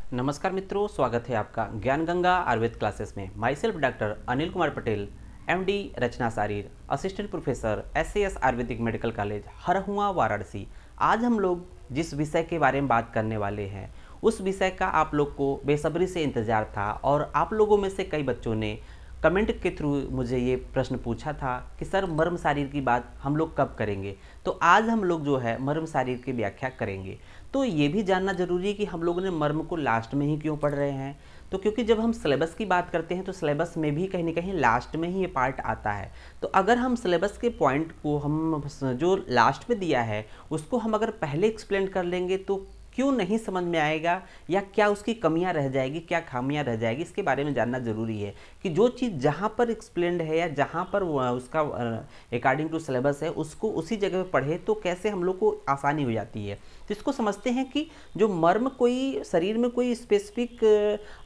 नमस्कार मित्रों, स्वागत है आपका ज्ञान गंगा आयुर्वेद क्लासेस में। My self doctor Anil Kumar Patel, MD, Rachana Sharir, assistant professor, SAS Ayurvedic medical college, Harhua, Varanasi. आज हम लोग जिस विषय के बारे में बात करने वाले हैं उस विषय का आप लोग को बेसब्री से इंतज़ार था और आप लोगों में से कई बच्चों ने कमेंट के थ्रू मुझे ये प्रश्न पूछा था कि सर मर्म शारीर की बात हम लोग कब करेंगे। तो आज हम लोग जो है मर्म शारीर की व्याख्या करेंगे। तो ये भी जानना जरूरी है कि हम लोगों ने मर्म को लास्ट में ही क्यों पढ़ रहे हैं। तो क्योंकि जब हम सिलेबस की बात करते हैं तो सिलेबस में भी कहीं ना कहीं लास्ट में ही ये पार्ट आता है। तो अगर हम सिलेबस के पॉइंट को हम जो लास्ट में दिया है उसको हम अगर पहले एक्सप्लेन कर लेंगे तो क्यों नहीं समझ में आएगा, या क्या उसकी कमियां रह जाएगी, क्या खामियां रह जाएगी, इसके बारे में जानना जरूरी है कि जो चीज़ जहां पर एक्सप्लेन्ड है या जहां पर उसका अकॉर्डिंग टू सिलेबस है उसको उसी जगह पे पढ़े तो कैसे हम लोग को आसानी हो जाती है। तो इसको समझते हैं कि जो मर्म कोई शरीर में कोई स्पेसिफिक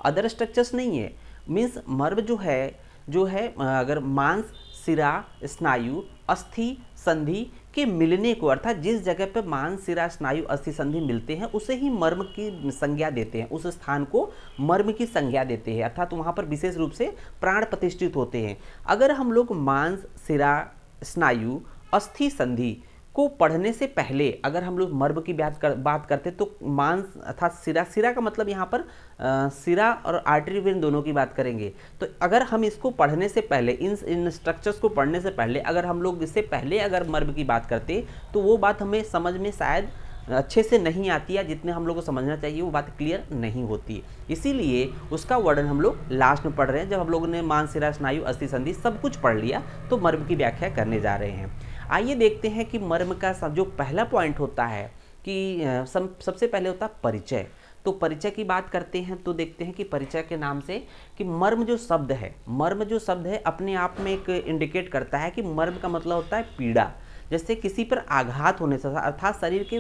अदर स्ट्रक्चर्स नहीं है। मीन्स मर्म जो है अगर मांस, सिरा, स्नायु, अस्थि, संधि के मिलने को, अर्थात जिस जगह पर मांस, सिरा, स्नायु, अस्थि, संधि मिलते हैं उसे ही मर्म की संज्ञा देते हैं। उस स्थान को मर्म की संज्ञा देते हैं, अर्थात वहाँ पर विशेष रूप से प्राण प्रतिष्ठित होते हैं। अगर हम लोग मांस, सिरा, स्नायु, अस्थि, संधि को पढ़ने से पहले अगर हम लोग मर्म की बात करते तो मांस अर्थात सिरा का मतलब यहाँ पर सिरा और आर्टरी वेन दोनों की बात करेंगे। तो अगर हम इसको पढ़ने से पहले इन स्ट्रक्चर्स को पढ़ने से पहले अगर हम लोग इससे पहले अगर मर्म की बात करते तो वो बात हमें समझ में शायद अच्छे से नहीं आती है, जितने हम लोग को समझना चाहिए वो बात क्लियर नहीं होती। इसीलिए उसका वर्णन हम लोग लास्ट में पढ़ रहे हैं। जब हम लोगों ने मांस, सिरा, स्नायु, अस्थि, संधि सब कुछ पढ़ लिया तो मर्म की व्याख्या करने जा रहे हैं। आइए देखते हैं कि मर्म का जो पहला पॉइंट होता है कि सबसे पहले होता है परिचय। तो परिचय की बात करते हैं तो देखते हैं कि परिचय के नाम से कि मर्म जो शब्द है अपने आप में एक इंडिकेट करता है कि मर्म का मतलब होता है पीड़ा। जैसे किसी पर आघात होने से, अर्थात शरीर के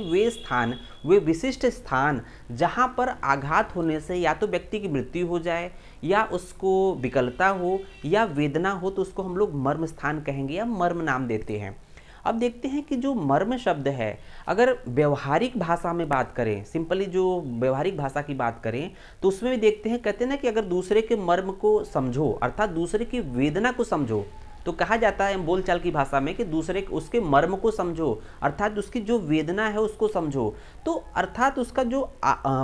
वे विशिष्ट स्थान जहाँ पर आघात होने से या तो व्यक्ति की मृत्यु हो जाए या उसको विकलता हो या वेदना हो तो उसको हम लोग मर्म स्थान कहेंगे या मर्म नाम देते हैं। अब देखते हैं कि जो मर्म शब्द है अगर व्यवहारिक भाषा में बात करें, सिंपली जो व्यवहारिक भाषा की बात करें तो उसमें भी देखते हैं, कहते हैं ना कि अगर दूसरे के मर्म को समझो अर्थात दूसरे की वेदना को समझो तो कहा जाता है बोलचाल की भाषा में कि दूसरे उसके मर्म को समझो अर्थात उसकी जो वेदना है उसको समझो। तो अर्थात उसका जो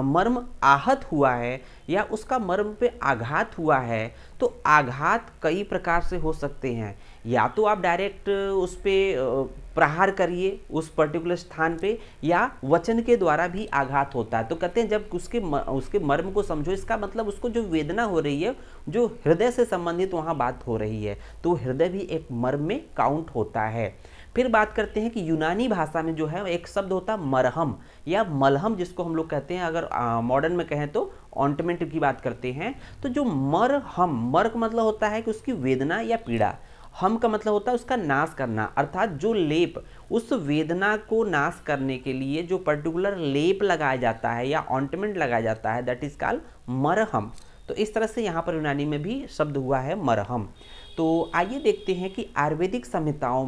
मर्म आहत हुआ है या उसका मर्म पे आघात हुआ है तो आघात कई प्रकार से हो सकते हैं। या तो आप डायरेक्ट उस पर प्रहार करिए उस पर्टिकुलर स्थान पे, या वचन के द्वारा भी आघात होता है। तो कहते हैं जब उसके मर्म को समझो, इसका मतलब उसको जो वेदना हो रही है जो हृदय से संबंधित वहाँ बात हो रही है तो हृदय भी एक मर्म में काउंट होता है। फिर बात करते हैं कि यूनानी भाषा में जो है एक शब्द होता है मरहम या मलहम, जिसको हम लोग कहते हैं, अगर मॉडर्न में कहें तो ऑइंटमेंट की बात करते हैं। तो जो मर का मतलब होता है कि उसकी वेदना या पीड़ा, हम का मतलब होता है उसका नाश करना, अर्थात जो लेप उस वेदना को नाश करने के लिए जो पर्टिकुलर लेप लगाया जाता है या ऑइंटमेंट लगाया जाता है दैट इज कॉल्ड मरहम। तो इस तरह से यहाँ पर यूनानी में भी शब्द हुआ है मरहम। तो आइए देखते हैं कि आयुर्वेदिक संहिताओं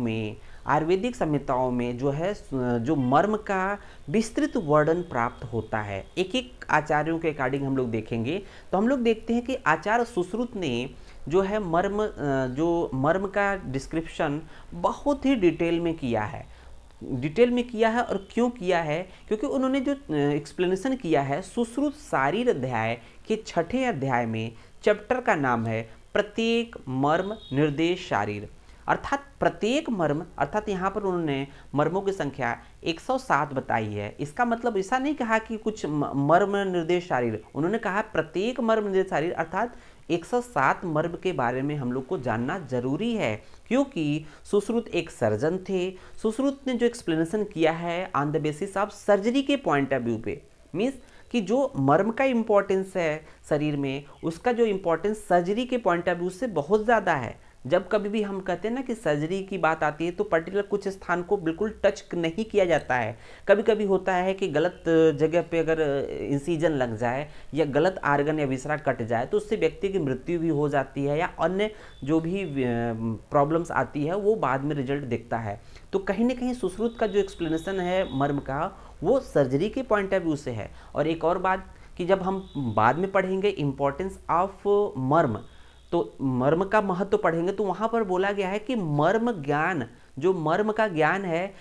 में जो है जो मर्म का विस्तृत वर्णन प्राप्त होता है। एक एक आचार्यों के अकॉर्डिंग हम लोग देखेंगे तो हम लोग देखते हैं कि आचार्य सुश्रुत ने जो है मर्म का डिस्क्रिप्शन बहुत ही डिटेल में किया है। और क्यों किया है, क्योंकि उन्होंने जो एक्सप्लेनेशन किया है सुश्रुत शारीर अध्याय के 6ठे अध्याय में चैप्टर का नाम है प्रत्येक मर्म निर्देश शारीर। अर्थात प्रत्येक मर्म, अर्थात यहाँ पर उन्होंने मर्मों की संख्या 107 बताई है। इसका मतलब ऐसा नहीं कहा कि कुछ मर्म निर्देश शारीर, उन्होंने कहा प्रत्येक मर्म निर्देश शारीर अर्थात 107 मर्म के बारे में हम लोग को जानना जरूरी है। क्योंकि सुश्रुत एक सर्जन थे, सुश्रुत ने जो एक्सप्लेनेशन किया है on the basis of surgery के पॉइंट ऑफ व्यू पे, मीन्स कि जो मर्म का इम्पोर्टेंस है शरीर में उसका जो इम्पोर्टेंस सर्जरी के पॉइंट ऑफ व्यू से बहुत ज़्यादा है। जब कभी भी हम कहते हैं ना कि सर्जरी की बात आती है तो पर्टिकुलर कुछ स्थान को बिल्कुल टच नहीं किया जाता है। कभी कभी होता है कि गलत जगह पे अगर इंसिजन लग जाए या गलत आर्गन या विसरा कट जाए तो उससे व्यक्ति की मृत्यु भी हो जाती है या अन्य जो भी प्रॉब्लम्स आती है वो बाद में रिजल्ट दिखता है। तो कहीं ना कहीं सुश्रुत का जो एक्सप्लेनेशन है मर्म का वो सर्जरी के पॉइंट ऑफ व्यू से है। और एक और बात कि जब हम बाद में पढ़ेंगे इम्पोर्टेंस ऑफ मर्म, तो मर्म का महत्व पढ़ेंगे, तो वहाँ पर बोला गया है कि मर्म ज्ञान, जो मर्म का ज्ञान है,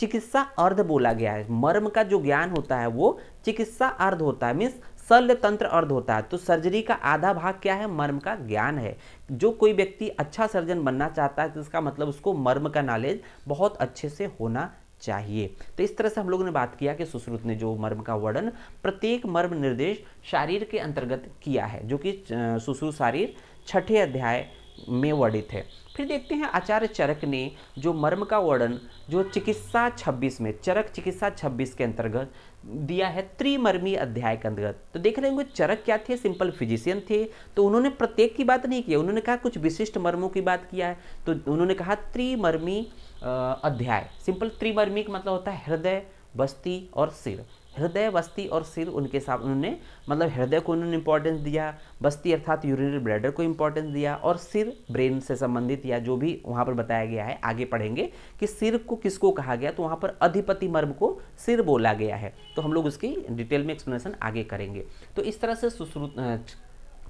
चिकित्सा अर्ध बोला गया है। मर्म का जो ज्ञान होता है वो चिकित्सा अर्ध होता है, मीन्स शल्य तंत्र अर्ध होता है। तो सर्जरी का आधा भाग क्या है? मर्म का ज्ञान है। जो कोई व्यक्ति अच्छा सर्जन बनना चाहता है तो इसका मतलब उसको मर्म का नॉलेज बहुत अच्छे से होना चाहिए। तो इस तरह से हम लोगों ने बात किया कि सुश्रुत ने जो मर्म का वर्णन प्रत्येक मर्म निर्देश शारीर के अंतर्गत किया है, जो कि सुश्रुत शारीर 6ठे अध्याय में वर्णित है। फिर देखते हैं आचार्य चरक ने जो मर्म का वर्णन जो चिकित्सा 26 में, चरक चिकित्सा 26 के अंतर्गत दिया है त्रिमर्मी अध्याय के अंतर्गत। तो देख रहे होंगे चरक क्या थे? सिंपल फिजिशियन थे। तो उन्होंने प्रत्येक की बात नहीं की, उन्होंने कहा कुछ विशिष्ट मर्मों की बात किया है। तो उन्होंने कहा त्रिमर्मी अध्याय। सिंपल त्रिमर्मी का मतलब होता है हृदय, बस्ती और सिर। हृदय, बस्ती और सिर उनके साथ उन्होंने, मतलब हृदय को उन्होंने इंपॉर्टेंस दिया, बस्ती अर्थात यूरिनरी ब्लैडर को इंपॉर्टेंस दिया, और सिर ब्रेन से संबंधित या जो भी वहाँ पर बताया गया है। आगे पढ़ेंगे कि सिर को किसको कहा गया, तो वहाँ पर अधिपति मर्म को सिर बोला गया है। तो हम लोग उसकी डिटेल में एक्सप्लेनेशन आगे करेंगे। तो इस तरह से सुश्रुत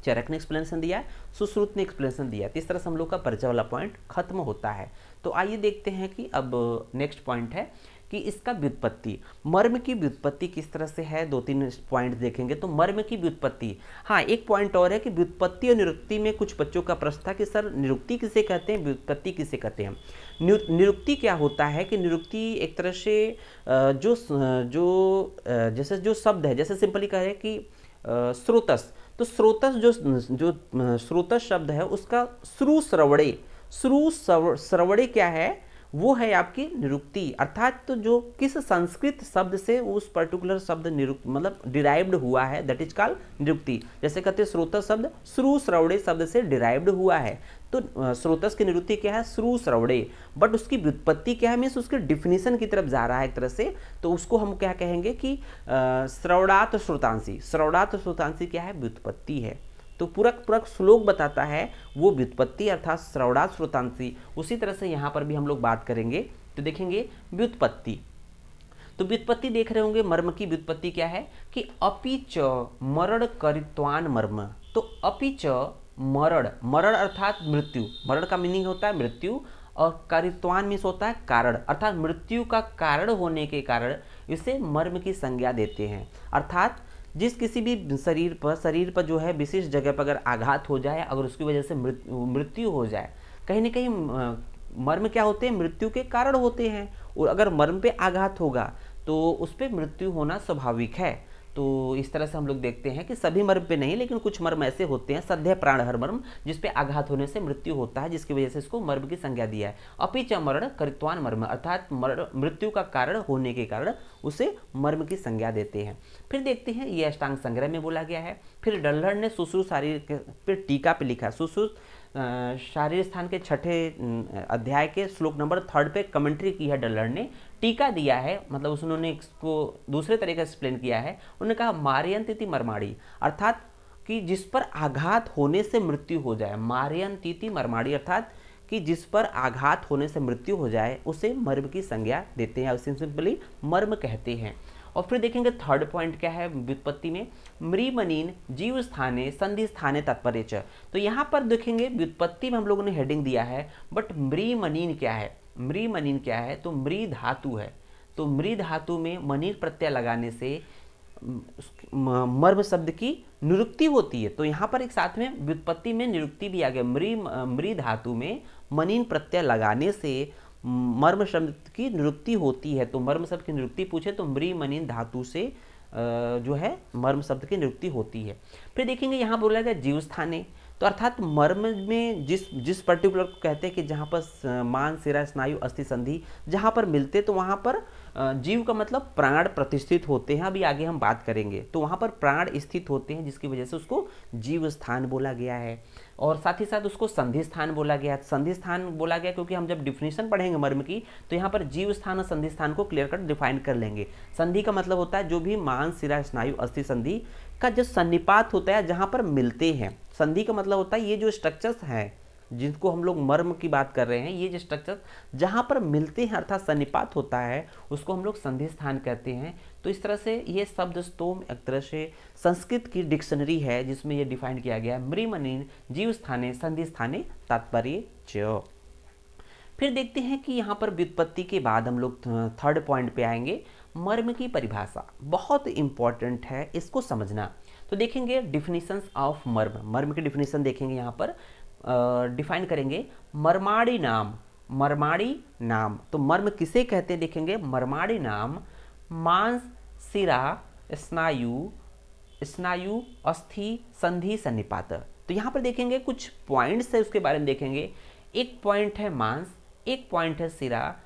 चरक ने एक्सप्लेनेशन दिया, सुश्रुत ने एक्सप्लेनेशन दिया। तो इस तरह से हम लोग का परिचय वाला पॉइंट खत्म होता है। तो आइए देखते हैं कि अब नेक्स्ट पॉइंट है कि इसका व्युत्पत्ति, मर्म की व्युत्पत्ति किस तरह से है। 2-3 पॉइंट देखेंगे। तो मर्म की व्युत्पत्ति, हाँ एक पॉइंट और है कि व्युत्पत्ति और निरुक्ति में कुछ बच्चों का प्रश्न था कि सर निरुक्ति किसे कहते हैं, व्युत्पत्ति किसे कहते हैं। निरुक्ति क्या होता है कि निरुक्ति एक तरह से जैसे जो शब्द है, जैसे सिंपली कहें कि स्रोतस, तो स्रोतस जो स्रोतस शब्द है उसका श्रु श्रवणे क्या है, वो है आपकी निरुक्ति। अर्थात तो जो किस संस्कृत शब्द से उस पर्टिकुलर शब्द निरुक्त मतलब डिराइव्ड हुआ है, दैट इज कॉल्ड निरुक्ति। जैसे कहते हैं स्रोतस शब्द श्रु श्रवणे शब्द से डिराइव्ड हुआ है। तो स्रोतस की निरुक्ति क्या है? श्रु श्रवणे। बट उसकी व्युत्पत्ति क्या है? मीन्स उसके डिफिनीशन की तरफ जा रहा है एक तरह से। तो उसको हम क्या कहेंगे कि श्रवणात् श्रोतांसी। श्रवणात् श्रोतांसी क्या है? व्युत्पत्ति है। तो पूरा श्लोक बताता है वो व्युत्पत्ति अर्थात श्रवणात् श्रोतांसी। उसी तरह से यहाँ पर भी हम लोग बात करेंगे। तो देखेंगे व्युत्पत्ति। तो व्युत्पत्ति देख रहे होंगे, मर्म की व्युत्पत्ति क्या है कि अपि च मरण करित्वान मर्म। तो अपि च मरण, मरण अर्थात मृत्यु, मरण का मीनिंग होता है मृत्यु, और कारित्वान मीन्स होता है कारण, अर्थात मृत्यु का कारण होने के कारण इसे मर्म की संज्ञा देते हैं। अर्थात जिस किसी भी शरीर पर जो है विशेष जगह पर अगर आघात हो जाए, अगर उसकी वजह से मृत्यु हो जाए, कहीं ना कहीं मर्म क्या होते हैं? मृत्यु के कारण होते हैं। और अगर मर्म पे आघात होगा तो उस पर मृत्यु होना स्वाभाविक है। तो इस तरह से हम लोग देखते हैं कि सभी मर्म पे नहीं, लेकिन कुछ मर्म ऐसे होते हैं, सद्य प्राणहर मर्म, जिसपे आघात होने से मृत्यु होता है, जिसकी वजह से इसको मर्म की संज्ञा दिया है। अपि च मरण करित्वान मर्म, अर्थात मृत्यु का कारण होने के कारण उसे मर्म की संज्ञा देते हैं। फिर देखते हैं ये अष्टांग संग्रह में बोला गया है। फिर डल्हर ने सुश्रुत शारीर के फिर टीका पे लिखा, सुश्रुत शारीर स्थान के 6ठे अध्याय के श्लोक नंबर 3 पे कमेंट्री की है डल्हर ने, टीका दिया है, मतलब उन्होंने इसको दूसरे तरीके से एक्सप्लेन किया है। उन्होंने कहा मार्यंतिति मर्माणी, अर्थात कि जिस पर आघात होने से मृत्यु हो जाए, मार्यंतिति मर्माणी अर्थात कि जिस पर आघात होने से मृत्यु हो जाए उसे मर्म की संज्ञा देते हैं, उसे सिंपली मर्म कहते हैं। और फिर देखेंगे थर्ड पॉइंट क्या है व्युत्पत्ति में, मृमनीन जीव स्थाने संधि स्थाने तात्पर्य च। तो यहाँ पर देखेंगे व्युत्पत्ति में हम लोगों ने हेडिंग दिया है, बट मृमनीन क्या है? मृमनीन क्या है? तो मृ धातु है। तो मृ धातु में मनीर प्रत्यय लगाने से मर्म शब्द की निरुक्ति होती है। तो यहाँ पर एक साथ में व्युत्पत्ति में निरुक्ति भी आ गया। मृ धातु में मनीन प्रत्यय लगाने से मर्म शब्द की निरुक्ति होती है। तो मर्म शब्द की निरुक्ति पूछे तो मृ मनीन धातु से जो है मर्म शब्द की निरुक्ति होती है। फिर देखेंगे यहाँ बोला गया जीव स्थाने, तो अर्थात मर्म में जिस पर्टिकुलर को कहते हैं कि जहाँ पर मांस शिरा स्नायु अस्थि संधि जहाँ पर मिलते, तो वहाँ पर जीव का मतलब प्राण प्रतिष्ठित होते हैं। अभी आगे हम बात करेंगे। तो वहाँ पर प्राण स्थित होते हैं, जिसकी वजह से उसको जीव स्थान बोला गया है। और साथ ही साथ उसको संधि स्थान बोला गया। संधि स्थान बोला गया क्योंकि हम जब डिफिनेशन पढ़ेंगे मर्म की, तो यहाँ पर जीव स्थान और संधि स्थान को क्लियर कट डिफाइन कर लेंगे। संधि का मतलब होता है जो भी मांस शिरा स्नायु अस्थि संधि का जो सन्निपात होता है, जहाँ पर मिलते हैं। संधि का मतलब होता है ये जो स्ट्रक्चर्स हैं जिनको हम लोग मर्म की बात कर रहे हैं, ये जो स्ट्रक्चर जहाँ पर मिलते हैं अर्थात सन्निपात होता है, उसको हम लोग संधि स्थान कहते हैं। तो इस तरह से ये शब्द स्तोम एक तरह से संस्कृत की डिक्शनरी है जिसमें ये डिफाइन किया गया है, मृमनीन जीव स्थाने संधि स्थाने तात्पर्य च। फिर देखते हैं कि यहाँ पर व्युत्पत्ति के बाद हम लोग थर्ड पॉइंट पे आएंगे, मर्म की परिभाषा बहुत इंपॉर्टेंट है इसको समझना। तो देखेंगे डिफिनीशंस ऑफ मर्म, मर्म की डिफिनीशन देखेंगे, यहाँ पर डिफाइन करेंगे मर्माणी नाम, मर्माणी नाम। तो मर्म किसे कहते हैं देखेंगे, मर्माणी नाम मांस शिरा स्नायु, स्नायु अस्थि संधि सन्निपात। तो यहाँ पर देखेंगे कुछ पॉइंट्स है उसके बारे में देखेंगे। एक पॉइंट है मांस, एक पॉइंट है शिरा,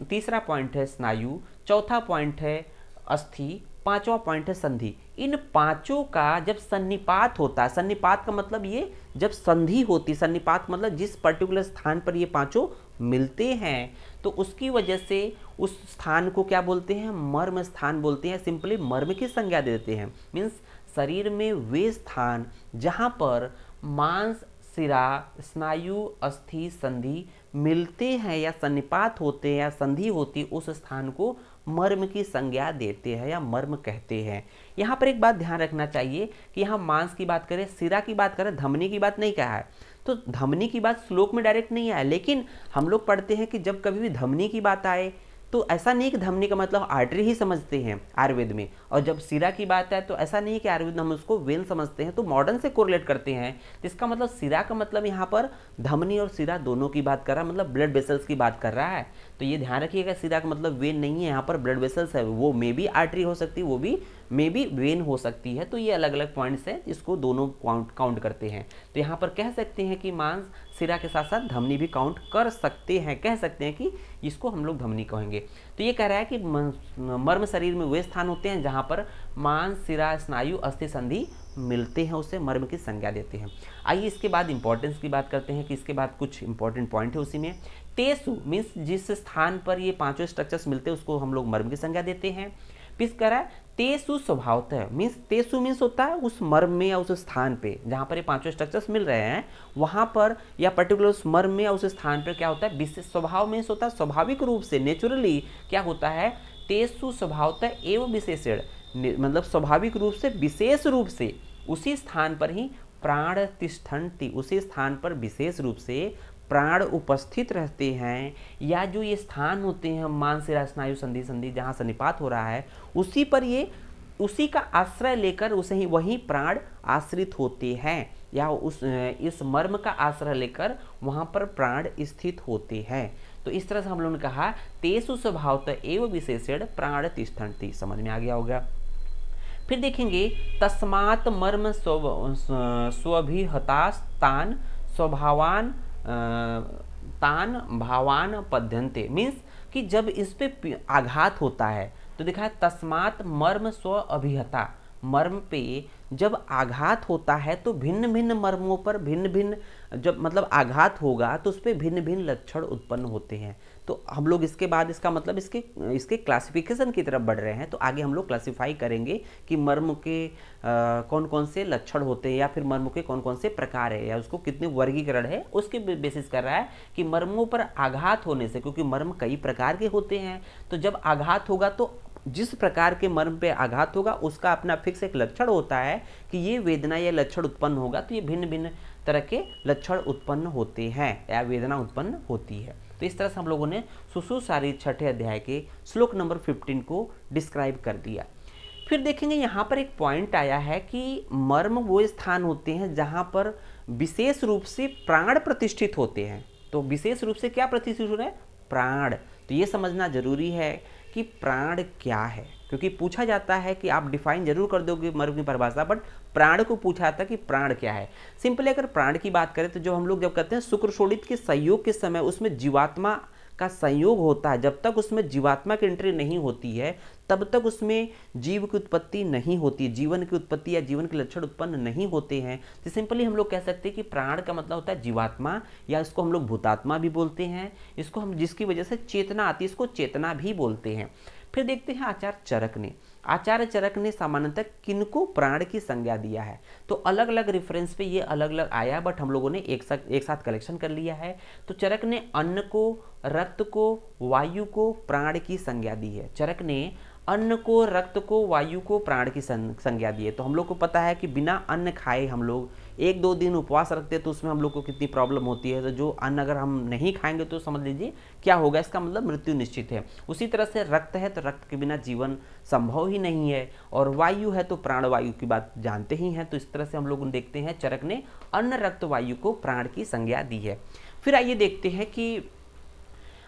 तीसरा पॉइंट है स्नायु, चौथा पॉइंट है अस्थि, पांचवा पॉइंट है संधि। इन पांचों का जब सन्निपात होता है, सन्निपात का मतलब ये जब संधि होती, सन्निपात मतलब जिस पर्टिकुलर स्थान पर ये पांचों मिलते हैं तो उसकी वजह से उस स्थान को क्या बोलते हैं, मर्म स्थान बोलते हैं। सिंपली मर्म की संज्ञा दे देते हैं। मीन्स शरीर में वे स्थान जहाँ पर मांस शिरा स्नायु अस्थि संधि मिलते हैं या सन्निपात होते हैं या संधि होती, उस स्थान को मर्म की संज्ञा देते हैं या मर्म कहते हैं। यहाँ पर एक बात ध्यान रखना चाहिए कि यहाँ मांस की बात करें, शिरा की बात करें, धमनी की बात नहीं कहा है। तो धमनी की बात श्लोक में डायरेक्ट नहीं आया, लेकिन हम लोग पढ़ते हैं कि जब कभी भी धमनी की बात आए तो ऐसा नहीं कि धमनी का मतलब आर्टरी ही समझते हैं आयुर्वेद में, और जब शिरा की बात है तो ऐसा नहीं है कि आयुर्वेद में हम उसको वेन समझते हैं, तो मॉडर्न से कोरिलेट करते हैं। इसका मतलब शिरा का मतलब यहाँ पर धमनी और शिरा दोनों की बात कर रहा है, मतलब ब्लड वेसल्स की बात कर रहा है। तो ये ध्यान रखिएगा, शिरा का मतलब वेन नहीं है, यहाँ पर ब्लड वेसल्स है, वो मे भी आर्टरी हो सकती है, वो भी मे भी वेन हो सकती है। तो ये अलग अलग पॉइंट्स हैं, इसको दोनों काउंट करते हैं। तो यहाँ पर कह सकते हैं कि मांस शिरा के साथ साथ धमनी भी काउंट कर सकते हैं, कह सकते हैं कि इसको हम लोग धमनी कहेंगे। तो ये कह रहा है कि मर्म शरीर में वे स्थान होते हैं जहाँ पर मांस शिरा स्नायु अस्थि संधि मिलते हैं, उसे मर्म की संज्ञा देते हैं। आइए इसके बाद इंपॉर्टेंस की बात करते हैं कि इसके बाद कुछ इंपॉर्टेंट पॉइंट है उसी में। तेसु मीन्स जिस स्थान पर ये पांचों स्ट्रक्चर्स मिलते हैं उसको हम लोग मर्म की संज्ञा देते हैं। पिस कह रहा है तेसु स्वभावतः, मीन्स तेसु मीन्स होता है उस मर्म में या उस स्थान पे जहाँ पर ये पांचों स्ट्रक्चर्स मिल रहे हैं, वहाँ पर या पर्टिकुलर उस मर्म में या उस स्थान पर क्या होता है, विशेष स्वभाव मीन्स होता है स्वाभाविक रूप से, नेचुरली क्या होता है, तेसु स्वभावतः एवं विशेषण, मतलब स्वाभाविक रूप से विशेष रूप से उसी स्थान पर ही प्राण तिष्ठन्ति, उसी स्थान पर विशेष रूप से प्राण उपस्थित रहते हैं, या जो ये स्थान होते हैं मांस शिरा स्नायु संधि संधि जहाँ सन्निपात हो रहा है उसी पर ये उसी का आश्रय लेकर उसे ही वहीं प्राण आश्रित होते हैं, या इस मर्म का आश्रय लेकर वहाँ पर प्राण स्थित होते हैं। तो इस तरह से हम लोगों ने कहा तेसु स्वभावतः एवं विशेषण प्राण तिष्ठन्ति, समझ में आ गया होगा। फिर देखेंगे तस्मात् मर्म स्वभिहतास्तान स्वभावान तान भावान पद्यन्ते, मीन्स कि जब इस पे आघात होता है तो देखा है तस्मात् मर्म स्व अभिहता, मर्म पे जब आघात होता है तो भिन्न भिन्न मर्मों पर भिन्न भिन्न जब मतलब आघात होगा तो उस पर भिन्न भिन्न लक्षण उत्पन्न होते हैं। तो हम लोग इसके बाद इसका मतलब इसके क्लासिफिकेशन की तरफ बढ़ रहे हैं। तो आगे हम लोग क्लासिफाई करेंगे कि मर्म के कौन कौन से लक्षण होते हैं या फिर मर्म के कौन कौन से प्रकार है या उसको कितने वर्गीकरण है, उसके बेसिस कर रहा है कि मर्मों पर आघात होने से, क्योंकि मर्म कई प्रकार के होते हैं, तो जब आघात होगा तो जिस प्रकार के मर्म पे आघात होगा उसका अपना फिक्स एक लक्षण होता है कि ये वेदना या लक्षण उत्पन्न होगा, तो ये भिन्न भिन्न तरह के लक्षण उत्पन्न होते हैं या वेदना उत्पन्न होती है। तो इस तरह से हम लोगों ने सुश्रुतशारीर छठे अध्याय के श्लोक नंबर 15 को डिस्क्राइब कर दिया। फिर देखेंगे यहाँ पर एक पॉइंट आया है कि मर्म वो स्थान होते हैं जहाँ पर विशेष रूप से प्राण प्रतिष्ठित होते हैं। तो विशेष रूप से क्या प्रतिष्ठित हो रहे हैं, प्राण। तो ये समझना जरूरी है कि प्राण क्या है, क्योंकि पूछा जाता है कि आप डिफाइन जरूर कर दोगे मर्म की परिभाषा, बट प्राण को पूछा जाता है कि प्राण क्या है। सिंपली अगर प्राण की बात करें तो जो हम लोग जब कहते हैं शुक्र शोणित के संयोग के समय उसमें जीवात्मा का संयोग होता है, जब तक उसमें जीवात्मा की एंट्री नहीं होती है तब तक उसमें जीव की उत्पत्ति नहीं होती, जीवन की उत्पत्ति या जीवन के लक्षण उत्पन्न नहीं होते हैं। तो सिंपली हम लोग कह सकते हैं कि प्राण का मतलब होता है जीवात्मा, या इसको हम लोग भूतात्मा भी बोलते हैं, इसको हम जिसकी वजह से चेतना आती है इसको चेतना भी बोलते हैं। फिर देखते हैं आचार्य चरक ने सामान्यतः किनको प्राण की संज्ञा दिया है। तो अलग अलग रेफरेंस पे ये अलग अलग आया, बट हम लोगों ने एक साथ कलेक्शन कर लिया है। तो चरक ने अन्न को, रक्त को, वायु को प्राण की संज्ञा दी है। चरक ने अन्न को, रक्त को, वायु को प्राण की संज्ञा दी है। तो हम लोग को पता है कि बिना अन्न खाए हम लोग 1-2 दिन उपवास रखते हैं तो उसमें हम लोग को कितनी प्रॉब्लम होती है। तो जो अन्न अगर हम नहीं खाएंगे तो समझ लीजिए क्या होगा, इसका मतलब मृत्यु निश्चित है। उसी तरह से रक्त है तो रक्त के बिना जीवन संभव ही नहीं है, और वायु है तो प्राण वायु की बात जानते ही हैं। तो इस तरह से हम लोग देखते हैं चरक ने अन्न, रक्त, वायु को प्राण की संज्ञा दी है। फिर आइए देखते हैं कि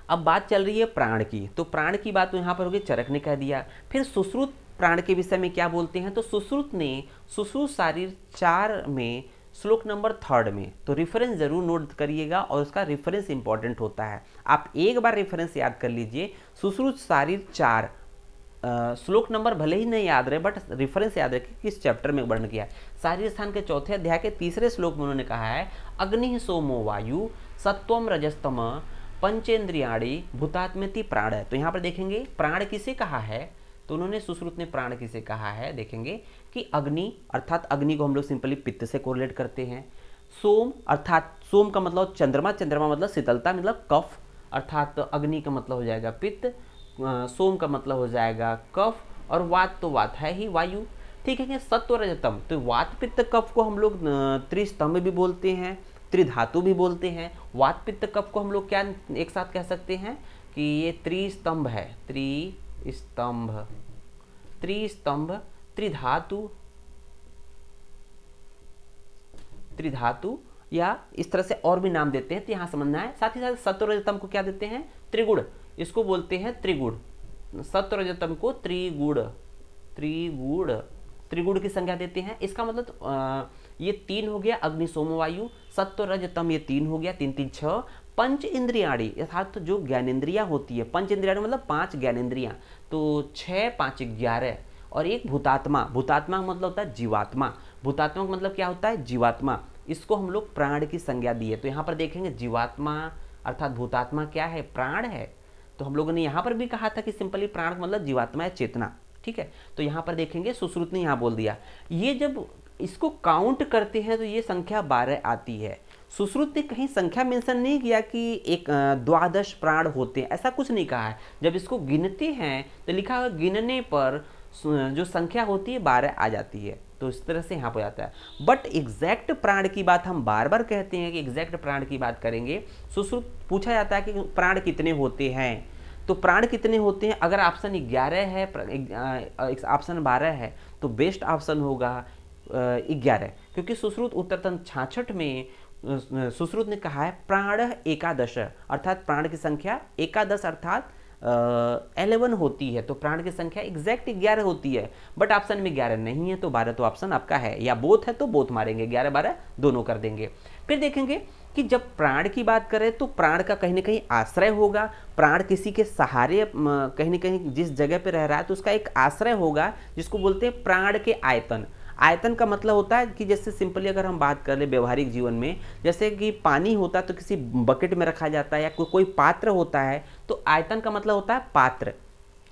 अब बात चल रही है प्राण की, तो प्राण की बात तो यहाँ पर होगी, चरक ने कह दिया। फिर सुश्रुत प्राण के विषय में क्या बोलते हैं, तो सुश्रुत ने सुश्रुत शारीर 4 में श्लोक नंबर 3 में, तो रेफरेंस जरूर नोट करिएगा और उसका रेफरेंस इंपॉर्टेंट होता है। आप एक बार रेफरेंस याद कर लीजिए, सुश्रुत शारीर 4 श्लोक नंबर भले ही नहीं याद रहे बट रेफरेंस याद रखिए किस चैप्टर में वर्णन किया है। शारीर स्थान के 4थे अध्याय के 3रे श्लोक में उन्होंने कहा है अग्नि सोमो वायु सत्वम रजस्तम पंचेंद्रियाणी भूतात्मेति प्राण। तो यहाँ पर देखेंगे प्राण किसे कहा है, तो उन्होंने सुश्रुत ने प्राण किसे कहा है, देखेंगे कि अग्नि अर्थात अग्नि को हम लोग सिंपली पित्त से कोरिलेट करते हैं। सोम अर्थात सोम का मतलब चंद्रमा, चंद्रमा मतलब शीतलता मतलब कफ, अर्थात अग्नि का मतलब हो जाएगा पित्त, सोम का मतलब हो जाएगा कफ, और वात तो वात है ही वायु। ठीक है, सत्व रजतम, तो वात पित्त कफ को हम लोग त्रिस्तंभ भी बोलते हैं, त्रिधातु भी बोलते हैं। वात पित्त कफ को हम लोग क्या एक साथ कह सकते हैं कि ये त्रिस्तंभ है, त्रिस्तंभ, त्रिस्तंभ, त्रिधातु, त्रिधातु, या इस तरह से और भी नाम देते हैं, तो यहाँ समझना है। साथ ही साथ सत्वरजतम को क्या देते हैं, त्रिगुण, इसको बोलते हैं त्रिगुण, सत्वरजतम को त्रिगुण, त्रिगुण, त्रिगुण की संज्ञा देते हैं। इसका मतलब ये 3 हो गया, अग्नि सोम वायु, सत्व रजतम, ये 3 हो गया, 3 3 6। पंच इंद्रियाणी अर्थात जो ज्ञानेंद्रियां होती है, पंच इंद्रियाणी मतलब 5 ज्ञानेंद्रियां, तो 6 5 11, और एक भूतात्मा, भूतात्मा का मतलब होता है जीवात्मा, भूतात्मा का मतलब क्या होता है जीवात्मा, इसको हम लोग प्राण की संज्ञा दी है। तो यहाँ पर देखेंगे जीवात्मा अर्थात भूतात्मा क्या है, प्राण है। तो हम लोगों ने यहाँ पर भी कहा था कि सिंपली प्राण मतलब जीवात्मा है, चेतना। ठीक है, तो यहाँ पर देखेंगे सुश्रुत ने यहाँ बोल दिया, ये जब इसको काउंट करते हैं तो ये संख्या 12 आती है। सुश्रुत ने कहीं संख्या मेंशन नहीं किया कि एक 12 प्राण होते हैं, ऐसा कुछ नहीं कहा है। जब इसको गिनते हैं तो लिखा हुआ गिनने पर जो संख्या होती है 12 आ जाती है। तो इस तरह से यहाँ पर आता है। बट एग्जैक्ट प्राण की बात हम बार बार कहते हैं कि एग्जैक्ट प्राण की बात करेंगे। सुश्रुत पूछा जाता है कि प्राण कितने होते हैं, तो प्राण कितने होते हैं, अगर ऑप्शन 11 है, ऑप्शन 12 है, तो बेस्ट ऑप्शन होगा 11, क्योंकि सुश्रुत उत्तरतंत्र 66 में सुश्रुत ने कहा है प्राण एकादश, अर्थात प्राण की संख्या एकादश अर्थात 11 होती है। तो प्राण की संख्या एग्जैक्ट 11 होती है, बट ऑप्शन में 11 नहीं है, तो 12 तो ऑप्शन आपका है, या बोथ है तो बोथ मारेंगे, 11 12 दोनों कर देंगे। फिर देखेंगे कि जब प्राण की बात करें तो प्राण का कहीं ना कहीं आश्रय होगा, प्राण किसी के सहारे कहीं ना कहीं जिस जगह पे रह रहा है तो उसका एक आश्रय होगा, जिसको बोलते हैं प्राण के आयतन। आयतन का मतलब होता है कि जैसे सिंपली अगर हम बात कर ले व्यवहारिक जीवन में, जैसे कि पानी होता है तो किसी बकेट में रखा जाता है, या कोई पात्र होता है, तो आयतन का मतलब होता है पात्र,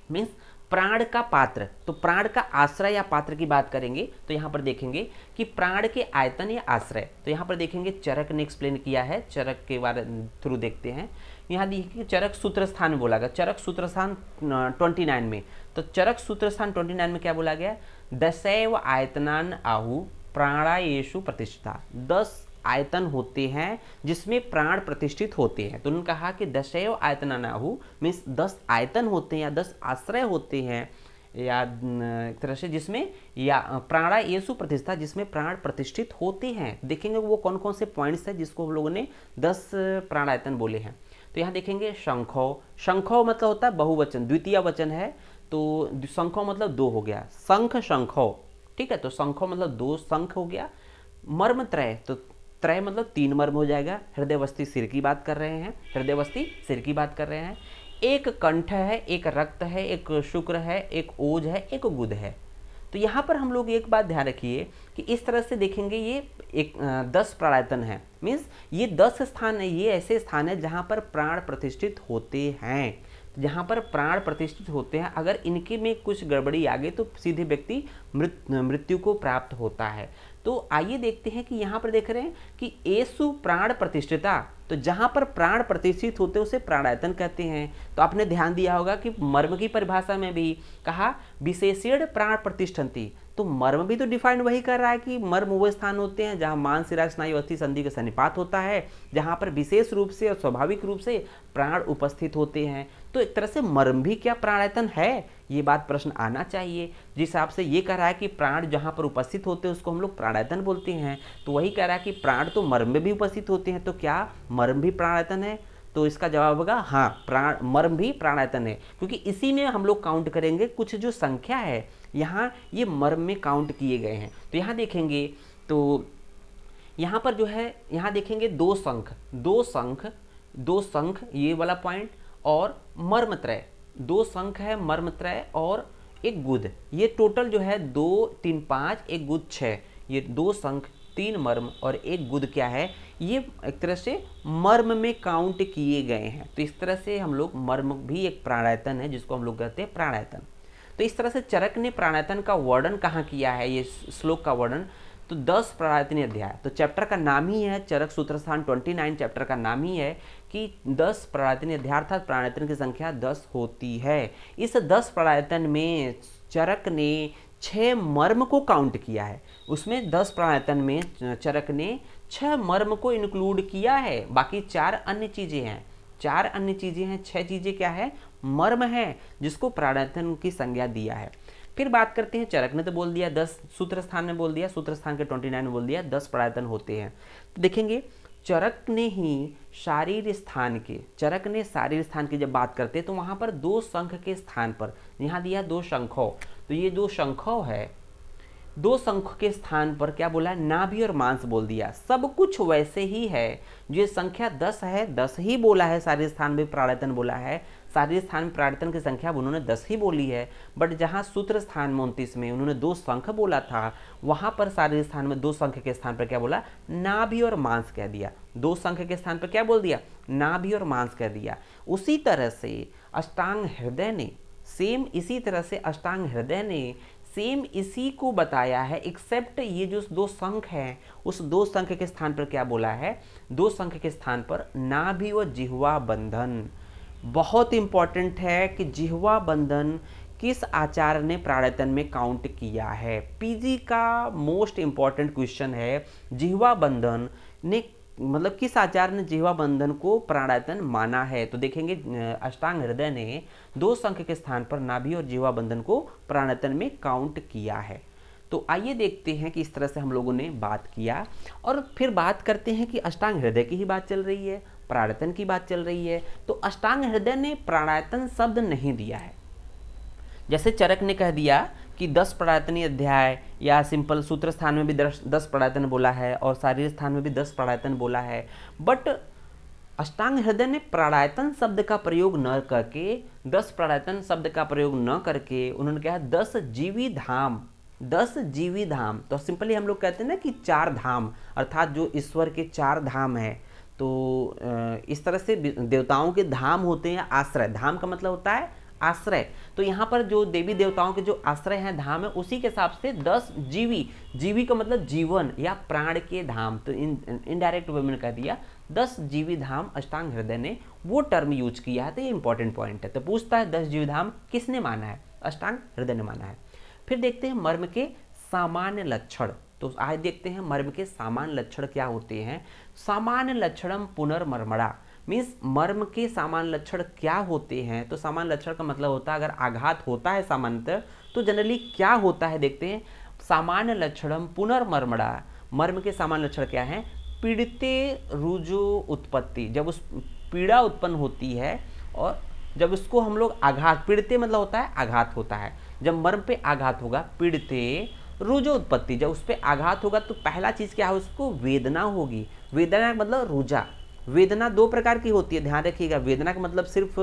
मीन्स प्राण का पात्र। तो प्राण का आश्रय या पात्र की बात करेंगे तो यहाँ पर देखेंगे कि प्राण के आयतन या आश्रय। तो यहाँ पर देखेंगे चरक ने एक्सप्लेन किया है, चरक के बारे थ्रू देखते हैं। यहाँ देखिए चरक सूत्र स्थान में बोला गया, चरक सूत्र स्थान 29 में, तो चरक सूत्र स्थान 29 में क्या बोला गया, दशैव आयतनान आहु प्राणायेषु प्रतिष्ठा। 10 आयतन होते हैं जिसमें प्राण प्रतिष्ठित होते हैं। तो उन्होंने कहा कि दशैव आयतनान आहु मीन्स 10 आयतन होते हैं या 10 आश्रय होते हैं, या एक तरह से जिसमें या प्राणायेषु प्रतिष्ठा, जिसमें प्राण प्रतिष्ठित होते हैं। देखेंगे वो कौन कौन से पॉइंट्स हैं जिसको हम लोगों ने 10 प्राणायतन बोले हैं। तो यहाँ देखेंगे शंखो, शंखो मतलब होता है बहुवचन, द्वितीय वचन है, तो शंखो मतलब 2 हो गया, शंख शंखो। ठीक है, तो शंखो मतलब 2 शंख हो गया। मर्म त्रय, तो त्रय मतलब 3 मर्म हो जाएगा। हृदयवस्ती सिर की बात कर रहे हैं, हृदयवस्ती सिर की बात कर रहे हैं। एक कंठ है, एक रक्त है, एक शुक्र है, एक ओज है, एक गुद है। तो यहाँ पर हम लोग एक बात ध्यान रखिए कि इस तरह से देखेंगे ये 10 प्राणायतन है, मीन्स ये 10 स्थान है, ये ऐसे स्थान है जहाँ पर प्राण प्रतिष्ठित होते हैं। जहाँ पर प्राण प्रतिष्ठित होते हैं, अगर इनके में कुछ गड़बड़ी आ गई तो सीधे व्यक्ति मृत्यु को प्राप्त होता है। तो आइए देखते हैं कि यहाँ पर देख रहे हैं कि एसु प्राण प्रतिष्ठिता, तो जहाँ पर प्राण प्रतिष्ठित होते हैं उसे प्राणायतन कहते हैं। तो आपने ध्यान दिया होगा कि मर्म की परिभाषा में भी कहा विशेषण प्राण प्रतिष्ठन्ति, तो मर्म भी तो डिफाइंड वही कर रहा है कि मर्म वो स्थान होते हैं जहाँ मांस शिरा स्नायु अस्थि संधि का सन्निपात होता है, जहाँ पर विशेष रूप से और स्वाभाविक रूप से प्राण उपस्थित होते हैं। तो एक तरह से मर्म भी क्या प्राणायतन है, ये बात प्रश्न आना चाहिए। जिस हिसाब से ये कह रहा है कि प्राण जहाँ पर उपस्थित होते हैं उसको हम लोग प्राणायतन बोलते हैं, तो वही कह रहा है कि प्राण तो मर्म में भी उपस्थित होते हैं, तो क्या मर्म भी प्राणायतन है? तो इसका जवाब होगा हाँ, प्राण मर्म भी प्राणायतन है, क्योंकि इसी में हम लोग काउंट करेंगे कुछ जो संख्या है यहाँ ये मर्म में काउंट किए गए हैं। तो यहाँ देखेंगे तो यहाँ पर जो है, यहाँ देखेंगे दो शंख ये वाला पॉइंट, और मर्मत्रय, दो शंख है, मर्मत्रय और एक गुद, ये टोटल जो है 2 3 5 एक गुद 6, ये 2 शंख 3 मर्म और एक गुद क्या है, ये एक तरह से मर्म में काउंट किए गए हैं। तो इस तरह से हम लोग मर्म भी एक प्राणायतन है जिसको हम लोग कहते हैं प्राणायतन। तो इस तरह से चरक ने प्राणायतन का वर्णन कहाँ किया है, ये श्लोक का वर्णन, तो 10 प्राणायतनीय अध्याय, तो चैप्टर का नाम ही है चरक सूत्रस्थान 29 चैप्टर का नाम ही है कि 10 प्राणायतनीय अध्याय, अर्थात प्राणायतन की संख्या 10 होती है। इस 10 प्राणायतन में चरक ने 6 मर्म को काउंट किया है, उसमें 10 प्राणायतन में चरक ने 6 मर्म को इंक्लूड किया है, बाकी 4 अन्य चीज़ें हैं, 4 अन्य चीज़ें हैं, 6 चीज़ें क्या है, मर्म है, जिसको प्राणायतन की संज्ञा दिया है। फिर बात करते हैं, चरक ने तो बोल दिया 10, सूत्र स्थान में बोल दिया, सूत्र स्थान के 29 में बोल दिया 10 प्राणायतन होते हैं। तो देखेंगे चरक ने ही शारीर स्थान के, चरक ने शारीर स्थान की जब बात करते हैं तो वहाँ पर 2 शंख के स्थान पर, यहाँ दिया 2 शंखों, तो ये 2 शंखों है, 2 शंख के स्थान पर क्या बोला, नाभि और मांस बोल दिया। सब कुछ वैसे ही है, जो संख्या 10 है 10 ही बोला है, शारीर स्थान में प्राणायतन बोला है, शारीर स्थान में प्राणायतन की संख्या उन्होंने 10 ही बोली है। बट जहाँ सूत्र स्थान में 29 में उन्होंने 2 शंख बोला था, वहाँ पर शारीर स्थान में 2 शंख के स्थान पर क्या बोला, नाभि और मांस कह दिया। 2 शंख के स्थान पर क्या बोल दिया, नाभि और मांस कह दिया। उसी तरह से अष्टांग हृदय ने, सेम इसी तरह से अष्टांग हृदय ने सेम इसी को बताया है, एक्सेप्ट ये जो 2 शंख हैं उस 2 शंख के स्थान पर क्या बोला है, 2 शंख के स्थान पर नाभि व जिह्वा बंधन। बहुत इंपॉर्टेंट है कि जिह्वा बंधन किस आचार्य ने प्राणायतन में काउंट किया है, पीजी का मोस्ट इंपॉर्टेंट क्वेश्चन है, जिह्वा बंधन ने मतलब किस आचार्य ने जिह्वा बंधन को प्राणायतन माना है। तो देखेंगे अष्टांग हृदय ने 2 शंख के स्थान पर नाभि और जिह्वा बंधन को प्राणायतन में काउंट किया है। तो आइए देखते हैं कि इस तरह से हम लोगों ने बात किया, और फिर बात करते हैं कि अष्टांग हृदय की ही बात चल रही है, प्राणायतन की बात चल रही है, तो अष्टांग हृदय ने प्राणायतन शब्द नहीं दिया है। जैसे चरक ने कह दिया कि 10 प्राणायतनीय अध्याय, या सिंपल सूत्र स्थान में भी 10 प्राणायतन बोला है और शारीर स्थान में भी 10 प्राणायतन बोला है, बट अष्टांग हृदय ने प्राणायतन शब्द का प्रयोग न करके, 10 प्राणायतन शब्द का प्रयोग न करके उन्होंने कहा 10 जीवी धाम, 10 जीवी धाम। तो सिंपली हम लोग कहते हैं ना कि 4 धाम, अर्थात जो ईश्वर के 4 धाम हैं, तो इस तरह से देवताओं के धाम होते हैं आश्रय, धाम का मतलब होता है आश्रय। तो यहाँ पर जो देवी देवताओं के जो आश्रय हैं, धाम है, उसी के हिसाब से 10 जीवी, जीवी का मतलब जीवन या प्राण के धाम, तो इनडायरेक्ट वे में कह दिया 10 जीवी धाम अष्टांग हृदय ने वो टर्म यूज किया है। तो ये इंपॉर्टेंट पॉइंट है। तो पूछता है 10 जीवी धाम किसने माना है, अष्टांग हृदय ने माना है। फिर देखते हैं मर्म के सामान्य लक्षण, तो आज देखते हैं मर्म के सामान्य लक्षण क्या होते हैं। सामान्य लक्षणम पुनर्मर्मणा, मीन्स मर्म के सामान्य लक्षण क्या होते हैं। तो सामान्य लक्षण का मतलब होता है अगर आघात होता है सामान्यतः तो जनरली क्या होता है, देखते हैं। सामान्य लक्षणम पुनर्मर्मणा, मर्म के सामान्य लक्षण क्या है, पीड़िते रुजु उत्पत्ति, जब उस पीड़ा उत्पन्न होती है और जब उसको हम लोग आघात, पीड़िते मतलब होता है आघात होता है, जब मर्म पे आघात होगा, पीड़िते रुजो उत्पत्ति, जब उस पर आघात होगा तो पहला चीज क्या है, उसको वेदना होगी। वेदना का मतलब रुजा, वेदना 2 प्रकार की होती है, ध्यान रखिएगा। वेदना का मतलब सिर्फ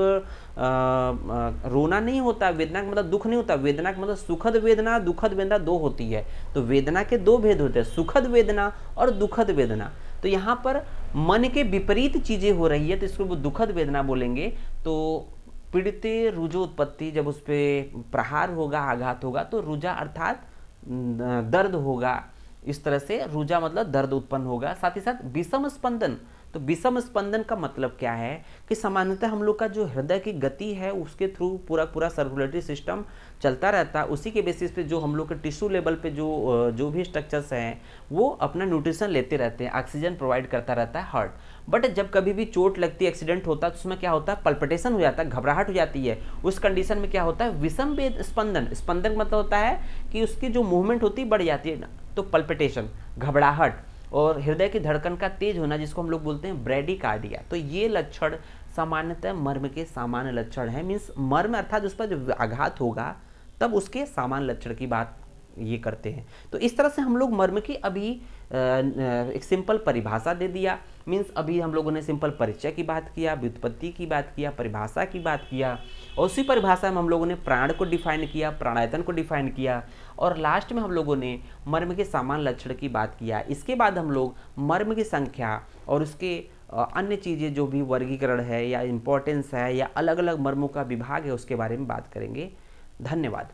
रोना नहीं होता, वेदना का मतलब दुख नहीं होता, वेदना का मतलब सुखद वेदना, दुखद वेदना 2 होती है। तो वेदना के 2 भेद होते हैं, सुखद वेदना और दुखद वेदना। तो यहाँ पर मन के विपरीत चीजें हो रही है तो इसको दुखद वेदना बोलेंगे। तो पीड़िते रुजो उत्पत्ति, जब उस पर प्रहार होगा, आघात होगा, तो रुजा अर्थात दर्द होगा। इस तरह से रुजा मतलब दर्द उत्पन्न होगा। साथ ही साथ विषम स्पंदन, तो विषम स्पंदन का मतलब क्या है कि सामान्यतः हम लोग का जो हृदय की गति है उसके थ्रू पूरा पूरा सर्कुलेटरी सिस्टम चलता रहता है। उसी के बेसिस पे जो हम लोग के टिश्यू लेवल पे जो भी स्ट्रक्चर्स हैं वो अपना न्यूट्रिशन लेते रहते हैं, ऑक्सीजन प्रोवाइड करता रहता है हार्ट। बट जब कभी भी चोट लगती है, एक्सीडेंट होता है, तो उसमें क्या होता है, पल्पिटेशन हो जाता है, घबराहट हो जाती है। उस कंडीशन में क्या होता है, विषम वेग स्पंदन, स्पंदन मतलब होता है कि उसकी जो मूवमेंट होती है बढ़ जाती है, तो पल्पिटेशन, घबराहट, और हृदय की धड़कन का तेज होना, जिसको हम लोग बोलते हैं ब्रेडिकार्डिया। तो ये लक्षण सामान्यतः मर्म के सामान्य लक्षण है। मीन्स मर्म अर्थात उस पर जो आघात होगा तब उसके सामान्य लक्षण की बात ये करते हैं। तो इस तरह से हम लोग मर्म की अभी एक सिंपल परिभाषा दे दिया। मीन्स अभी हम लोगों ने सिंपल परिचय की बात किया, व्युत्पत्ति की बात किया, परिभाषा की बात किया, और उसी परिभाषा में हम लोगों ने प्राण को डिफाइन किया, प्राणायतन को डिफाइन किया, और लास्ट में हम लोगों ने मर्म के सामान्य लक्षण की बात किया। इसके बाद हम लोग मर्म की संख्या और उसके अन्य चीज़ें जो भी वर्गीकरण है या इम्पोर्टेंस है या अलग अलग मर्मों का विभाग है उसके बारे में बात करेंगे। धन्यवाद।